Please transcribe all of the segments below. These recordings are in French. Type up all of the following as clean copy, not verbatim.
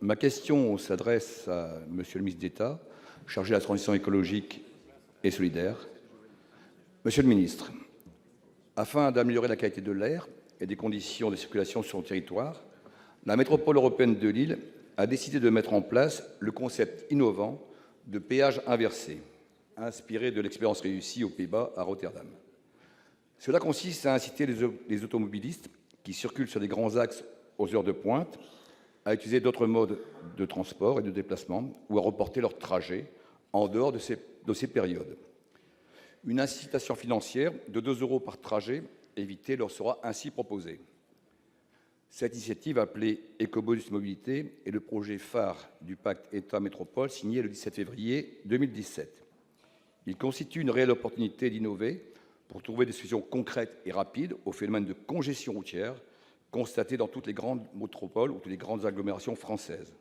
Ma question s'adresse à Monsieur le ministre d'État, chargé de la transition écologique et solidaire. Monsieur le ministre, afin d'améliorer la qualité de l'air et des conditions de circulation sur le territoire, la métropole européenne de Lille a décidé de mettre en place le concept innovant de péage inversé, inspiré de l'expérience réussie aux Pays-Bas à Rotterdam. Cela consiste à inciter les automobilistes qui circulent sur des grands axes aux heures de pointe à utiliser d'autres modes de transport et de déplacement ou à reporter leur trajet en dehors de ces périodes. Une incitation financière de 2 € par trajet évité leur sera ainsi proposée. Cette initiative, appelée Écobonus Mobilité, est le projet phare du pacte État-métropole signé le 17 février 2017. Il constitue une réelle opportunité d'innover pour trouver des solutions concrètes et rapides au phénomène de congestion routière constaté dans toutes les grandes métropoles ou toutes les grandes agglomérations françaises.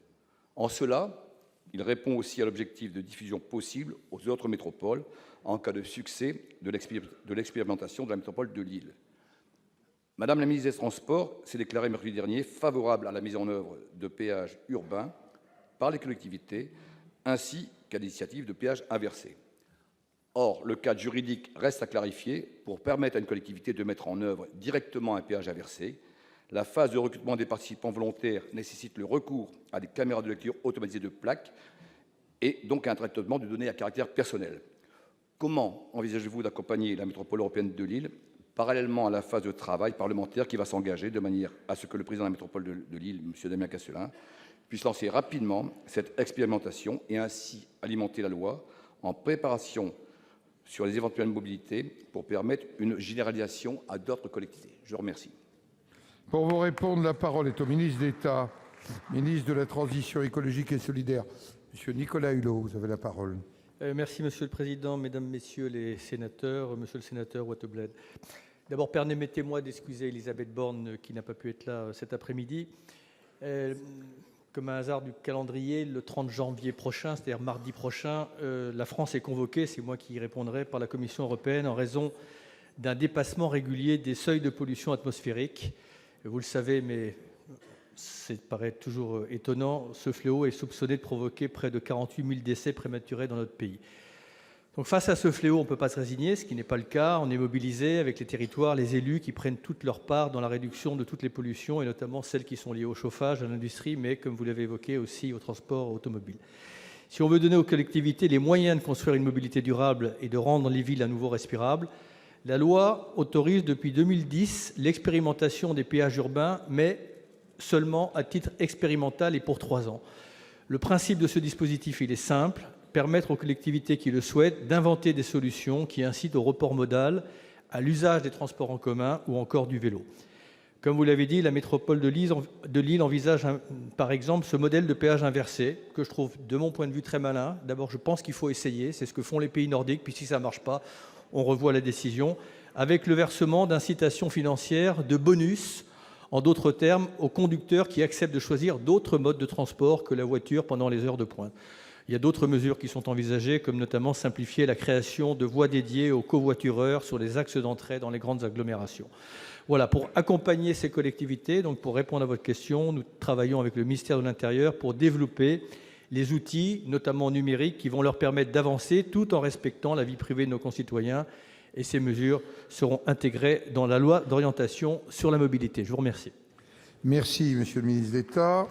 En cela, il répond aussi à l'objectif de diffusion possible aux autres métropoles en cas de succès de l'expérimentation de la métropole de Lille. Madame la ministre des Transports s'est déclarée mercredi dernier favorable à la mise en œuvre de péages urbains par les collectivités ainsi qu'à l'initiative de péages inversés. Or, le cadre juridique reste à clarifier pour permettre à une collectivité de mettre en œuvre directement un péage inversé. La phase de recrutement des participants volontaires nécessite le recours à des caméras de lecture automatisées de plaques et donc à un traitement de données à caractère personnel. Comment envisagez-vous d'accompagner la métropole européenne de Lille parallèlement à la phase de travail parlementaire qui va s'engager de manière à ce que le président de la métropole de Lille, M. Damien Casselin, puisse lancer rapidement cette expérimentation et ainsi alimenter la loi en préparation sur les éventuelles mobilités pour permettre une généralisation à d'autres collectivités? Je vous remercie. Pour vous répondre, la parole est au ministre d'État, ministre de la Transition écologique et solidaire. Monsieur Nicolas Hulot, vous avez la parole. Merci, Monsieur le Président, Mesdames, Messieurs les sénateurs, Monsieur le sénateur Wattebled. D'abord, permettez-moi d'excuser Elisabeth Borne qui n'a pas pu être là cet après-midi. Comme un hasard du calendrier, le 30 janvier prochain, c'est-à-dire mardi prochain, la France est convoquée, c'est moi qui y répondrai, par la Commission européenne en raison d'un dépassement régulier des seuils de pollution atmosphérique. Vous le savez, mais ça paraît toujours étonnant, ce fléau est soupçonné de provoquer près de 48 000 décès prématurés dans notre pays. Donc face à ce fléau, on ne peut pas se résigner, ce qui n'est pas le cas. On est mobilisé avec les territoires, les élus qui prennent toute leur part dans la réduction de toutes les pollutions, et notamment celles qui sont liées au chauffage, à l'industrie, mais comme vous l'avez évoqué aussi au transport automobile. Si on veut donner aux collectivités les moyens de construire une mobilité durable et de rendre les villes à nouveau respirables, la loi autorise depuis 2010 l'expérimentation des péages urbains, mais seulement à titre expérimental et pour 3 ans. Le principe de ce dispositif, il est simple, permettre aux collectivités qui le souhaitent d'inventer des solutions qui incitent au report modal, à l'usage des transports en commun ou encore du vélo. Comme vous l'avez dit, la métropole de Lille envisage par exemple ce modèle de péage inversé que je trouve de mon point de vue très malin. D'abord, je pense qu'il faut essayer, c'est ce que font les pays nordiques, puis si ça ne marche pas, on revoit la décision, avec le versement d'incitations financières, de bonus, en d'autres termes, aux conducteurs qui acceptent de choisir d'autres modes de transport que la voiture pendant les heures de pointe. Il y a d'autres mesures qui sont envisagées, comme notamment simplifier la création de voies dédiées aux covoitureurs sur les axes d'entrée dans les grandes agglomérations. Voilà, pour accompagner ces collectivités, donc pour répondre à votre question, nous travaillons avec le ministère de l'Intérieur pour développer les outils, notamment numériques, qui vont leur permettre d'avancer tout en respectant la vie privée de nos concitoyens. Et ces mesures seront intégrées dans la loi d'orientation sur la mobilité. Je vous remercie. Merci, Monsieur le ministre d'État.